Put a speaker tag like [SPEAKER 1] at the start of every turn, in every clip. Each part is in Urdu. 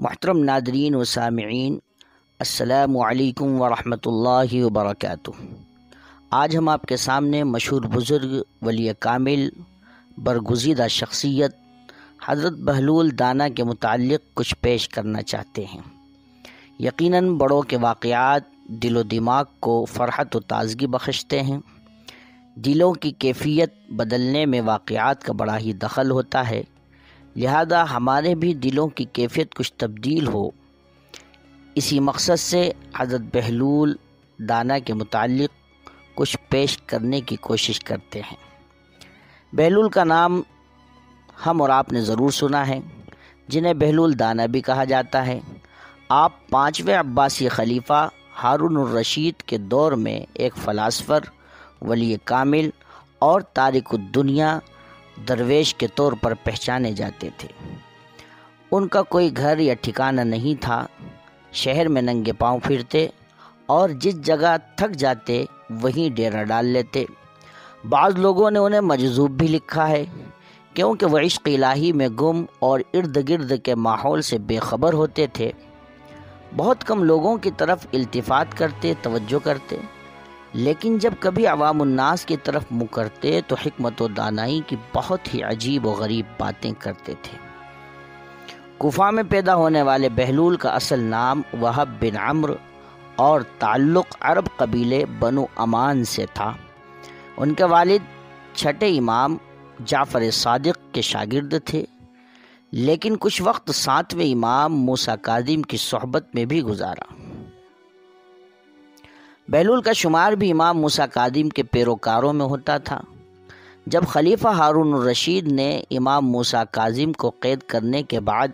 [SPEAKER 1] محترم ناظرین و سامعین، السلام علیکم ورحمۃ اللہ وبرکاتہ۔ آج ہم آپ کے سامنے مشہور بزرگ ولی کامل برگزیدہ شخصیت حضرت بہلول دانا کے متعلق کچھ پیش کرنا چاہتے ہیں۔ یقیناً بڑوں کے واقعات دل و دماغ کو فرحت و تازگی بخشتے ہیں۔ دلوں کی کیفیت بدلنے میں واقعات کا بڑا ہی دخل ہوتا ہے، لہذا ہمارے بھی دلوں کی کیفیت کچھ تبدیل ہو، اسی مقصد سے حضرت بہلول دانا کے متعلق کچھ پیش کرنے کی کوشش کرتے ہیں۔ بہلول کا نام ہم اور آپ نے ضرور سنا ہے، جنہیں بہلول دانا بھی کہا جاتا ہے۔ آپ 5ویں عباسی خلیفہ ہارون الرشید کے دور میں ایک فلاسفر، ولی کامل اور تارک الدنیا درویش کے طور پر پہچانے جاتے تھے۔ ان کا کوئی گھر یا ٹھکانہ نہیں تھا، شہر میں ننگے پاؤں پھرتے اور جس جگہ تھک جاتے وہیں ڈیرا ڈال لیتے۔ بعض لوگوں نے انہیں مجذوب بھی لکھا ہے، کیونکہ وہ عشق الہی میں گم اور ارد گرد کے ماحول سے بے خبر ہوتے تھے۔ بہت کم لوگوں کی طرف التفات کرتے، توجہ کرتے، لیکن جب کبھی عوام الناس کی طرف منہ کرتے تو حکمت و دانائی کی بہت ہی عجیب و غریب باتیں کرتے تھے۔ کوفہ میں پیدا ہونے والے بہلول کا اصل نام وہب بن عمرو اور تعلق عرب قبیلے بنو امان سے تھا۔ ان کے والد چھٹے امام جعفر صادق کے شاگرد تھے، لیکن کچھ وقت 7ویں امام موسیٰ کاظم کی صحبت میں بھی گزارا۔ بہلول کا شمار بھی امام موسیٰ کاظم کے پیروکاروں میں ہوتا تھا۔ جب خلیفہ ہارون الرشید نے امام موسیٰ کاظم کو قید کرنے کے بعد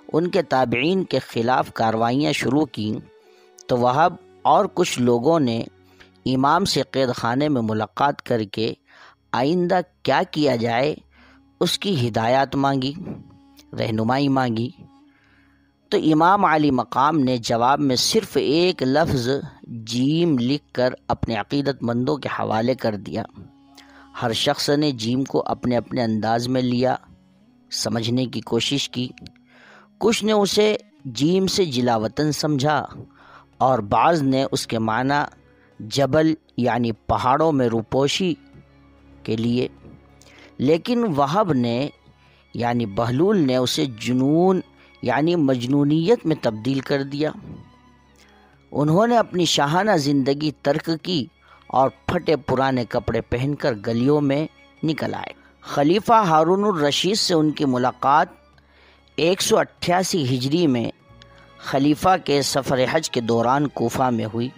[SPEAKER 1] ان کے تابعین کے خلاف کارروائیاں شروع کیں تو وہب اور کچھ لوگوں نے امام سے قید خانے میں ملاقات کر کے آئندہ کیا کیا جائے اس کی ہدایات مانگی، رہنمائی مانگی، تو امام علی مقام نے جواب میں صرف ایک لفظ جیم لکھ کر اپنے عقیدت مندوں کے حوالے کر دیا۔ ہر شخص نے جیم کو اپنے اپنے انداز میں لیا، سمجھنے کی کوشش کی۔ کچھ نے اسے جیم سے جلا وطن سمجھا اور بعض نے اس کے معنی جبل یعنی پہاڑوں میں روپوشی کے لیے، لیکن وہب نے یعنی بہلول نے اسے جنون یعنی مجنونیت میں تبدیل کر دیا۔ انہوں نے اپنی شاہانہ زندگی ترک کی اور پھٹے پرانے کپڑے پہن کر گلیوں میں نکل آئے۔ خلیفہ ہارون الرشید سے ان کی ملاقات 188 ہجری میں خلیفہ کے سفر حج کے دوران کوفہ میں ہوئی۔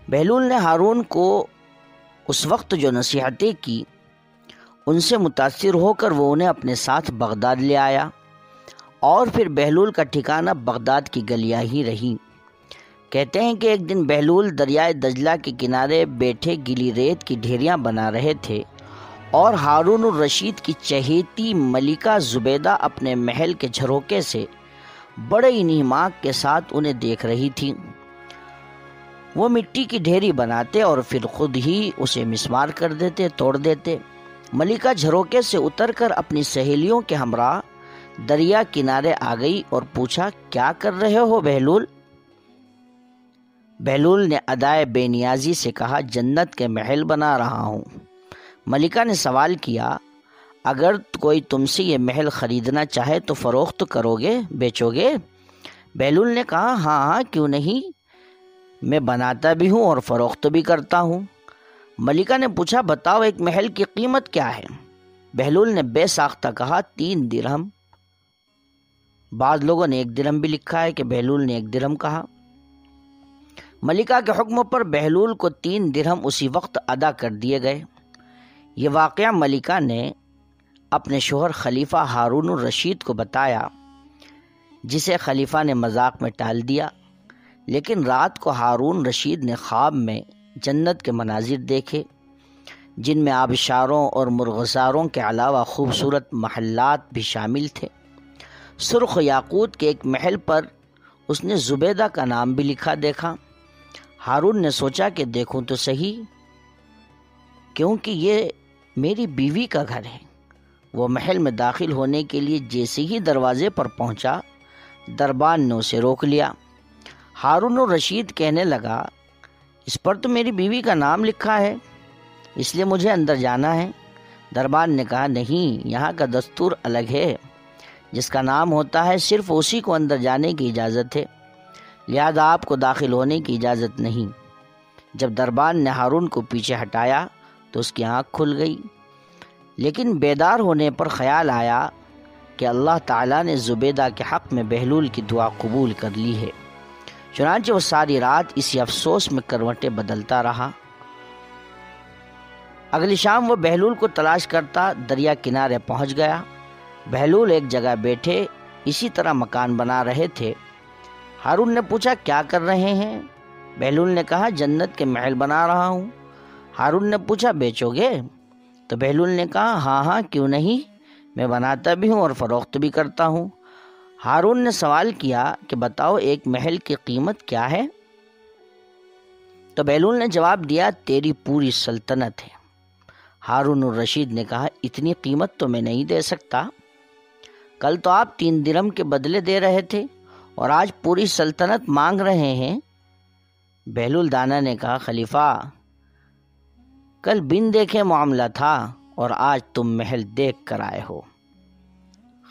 [SPEAKER 1] بہلول نے ہارون کو اس وقت جو نصیحتیں کی، ان سے متاثر ہو کر وہ انہیں اپنے ساتھ بغداد لے آیا، اور پھر بہلول کا ٹھکانہ بغداد کی گلیاں ہی رہیں۔ کہتے ہیں کہ ایک دن بہلول دریائے دجلہ کے کنارے بیٹھے گیلی ریت کی ڈھیریاں بنا رہے تھے اور ہارون الرشید کی چہیتی ملکہ زبیدہ اپنے محل کے جھروکے سے بڑے انہماک کے ساتھ انہیں دیکھ رہی تھی۔ وہ مٹی کی ڈھیری بناتے اور پھر خود ہی اسے مسمار کر دیتے، توڑ دیتے۔ ملکہ جھروکے سے اتر کر اپنی سہیلیوں کے ہمراہ دریا کنارے آ گئی اور پوچھا، کیا کر رہے ہو بہلول؟ بہلول نے ادائے بے نیازی سے کہا، جنت کے محل بنا رہا ہوں۔ ملکہ نے سوال کیا، اگر کوئی تم سے یہ محل خریدنا چاہے تو فروخت کرو گے، بیچو گے؟ بہلول نے کہا، ہاں کیوں نہیں، میں بناتا بھی ہوں اور فروخت بھی کرتا ہوں۔ ملکہ نے پوچھا، بتاؤ ایک محل کی قیمت کیا ہے؟ بہلول نے بے ساختہ کہا، 3 درہم۔ بعض لوگوں نے 1 درہم بھی لکھا ہے کہ بہلول نے 1 درہم کہا۔ ملکہ کے حکم پر بہلول کو 3 درہم اسی وقت ادا کر دیے گئے۔ یہ واقعہ ملکہ نے اپنے شوہر خلیفہ ہارون الرشید کو بتایا، جسے خلیفہ نے مذاق میں ٹال دیا، لیکن رات کو ہارون رشید نے خواب میں جنت کے مناظر دیکھے، جن میں آبشاروں اور مرغزاروں کے علاوہ خوبصورت محلات بھی شامل تھے۔ سرخ یاقوت کے ایک محل پر اس نے زبیدہ کا نام بھی لکھا دیکھا۔ ہارون نے سوچا کہ دیکھوں تو صحیح، کیونکہ یہ میری بیوی کا گھر ہے۔ وہ محل میں داخل ہونے کے لیے جیسے ہی دروازے پر پہنچا دربان نے اسے روک لیا۔ ہارون الرشید کہنے لگا اس پر تو میری بیوی کا نام لکھا ہے، اس لیے مجھے اندر جانا ہے۔ دربان نے کہا نہیں، یہاں کا دستور الگ ہے، جس کا نام ہوتا ہے صرف اسی کو اندر جانے کی اجازت ہے، لہذا آپ کو داخل ہونے کی اجازت نہیں۔ جب دربان نے ہارون کو پیچھے ہٹایا تو اس کی آنکھ کھل گئی، لیکن بیدار ہونے پر خیال آیا کہ اللہ تعالیٰ نے زبیدہ کے حق میں بہلول کی دعا قبول کر لی ہے۔ چنانچہ وہ ساری رات اسی افسوس میں کروٹیں بدلتا رہا۔ اگلی شام وہ بہلول کو تلاش کرتا دریا کنارے پہنچ گیا۔ بہلول ایک جگہ بیٹھے اسی طرح مکان بنا رہے تھے۔ ہارون نے پوچھا کیا کر رہے ہیں؟ بہلول نے کہا جنت کے محل بنا رہا ہوں۔ ہارون نے پوچھا بیچو گے؟ تو بہلول نے کہا ہاں کیوں نہیں، میں بناتا بھی ہوں اور فروخت بھی کرتا ہوں۔ ہارون نے سوال کیا کہ بتاؤ ایک محل کی قیمت کیا ہے؟ تو بہلول نے جواب دیا تیری پوری سلطنت ہے۔ ہارون الرشید نے کہا اتنی قیمت تو میں نہیں دے سکتا، کل تو آپ 3 درہم کے بدلے دے رہے تھے اور آج پوری سلطنت مانگ رہے ہیں۔ بہلول دانا نے کہا خلیفہ، کل بن دیکھے معاملہ تھا اور آج تم محل دیکھ کر آئے ہو۔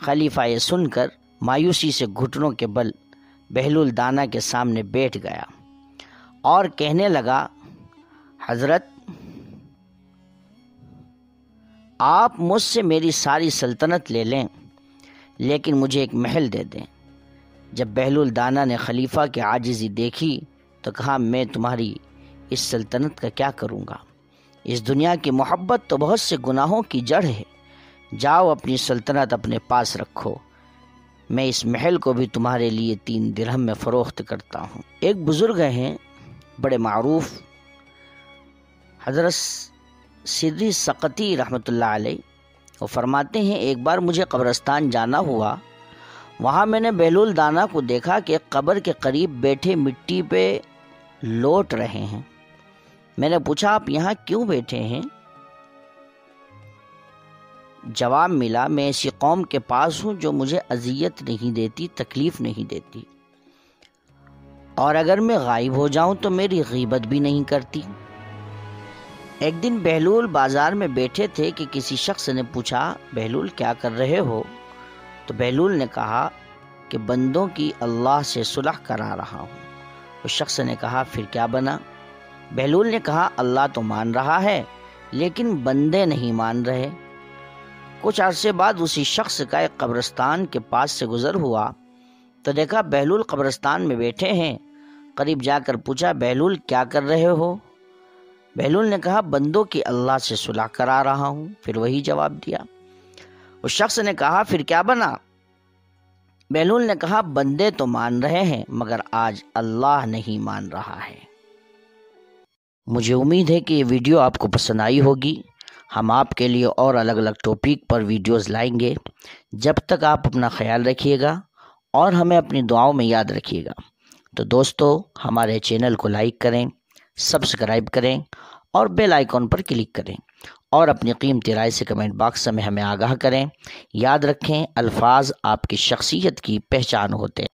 [SPEAKER 1] خلیفہ یہ سن کر مایوسی سے گھٹنوں کے بل بہلول دانا کے سامنے بیٹھ گیا اور کہنے لگا حضرت، آپ مجھ سے میری ساری سلطنت لے لیں لیکن مجھے ایک محل دے دیں۔ جب بہلول دانا نے خلیفہ کی عاجزی دیکھی تو کہا میں تمہاری اس سلطنت کا کیا کروں گا؟ اس دنیا کی محبت تو بہت سے گناہوں کی جڑ ہے، جاؤ اپنی سلطنت اپنے پاس رکھو، میں اس محل کو بھی تمہارے لیے 3 درہم میں فروخت کرتا ہوں۔ ایک بزرگ ہیں بڑے معروف، حضرت سدری سقطی رحمۃ اللہ علیہ، وہ فرماتے ہیں ایک بار مجھے قبرستان جانا ہوا، وہاں میں نے بہلول دانا کو دیکھا کہ ایک قبر کے قریب بیٹھے مٹی پہ لوٹ رہے ہیں۔ میں نے پوچھا آپ یہاں کیوں بیٹھے ہیں؟ جواب ملا میں ایسی قوم کے پاس ہوں جو مجھے اذیت نہیں دیتی، تکلیف نہیں دیتی، اور اگر میں غائب ہو جاؤں تو میری غیبت بھی نہیں کرتی۔ ایک دن بہلول بازار میں بیٹھے تھے کہ کسی شخص نے پوچھا بہلول کیا کر رہے ہو؟ تو بہلول نے کہا کہ بندوں کی اللہ سے صلح کرا رہا ہوں۔ اس شخص نے کہا پھر کیا بنا؟ بہلول نے کہا اللہ تو مان رہا ہے لیکن بندے نہیں مان رہے۔ کچھ عرصے بعد اسی شخص کا ایک قبرستان کے پاس سے گزر ہوا تو دیکھا بہلول قبرستان میں بیٹھے ہیں۔ قریب جا کر پوچھا بہلول کیا کر رہے ہو؟ بہلول نے کہا بندوں کی اللہ سے صلح کرا رہا ہوں۔ پھر وہی جواب دیا۔ اس شخص نے کہا پھر کیا بنا؟ بہلول نے کہا بندے تو مان رہے ہیں مگر آج اللہ نہیں مان رہا ہے۔ مجھے امید ہے کہ یہ ویڈیو آپ کو پسند آئی ہوگی۔ ہم آپ کے لیے اور الگ الگ ٹاپک پر ویڈیوز لائیں گے۔ جب تک آپ اپنا خیال رکھیے گا اور ہمیں اپنی دعاؤں میں یاد رکھیے گا۔ تو دوستو ہمارے چینل کو لائک کریں، سبسکرائب کریں اور بیل آئیکن پر کلک کریں اور اپنی قیمتی رائے سے کمنٹ باکس میں ہمیں آگاہ کریں۔ یاد رکھیں الفاظ آپ کی شخصیت کی پہچان ہوتے ہیں۔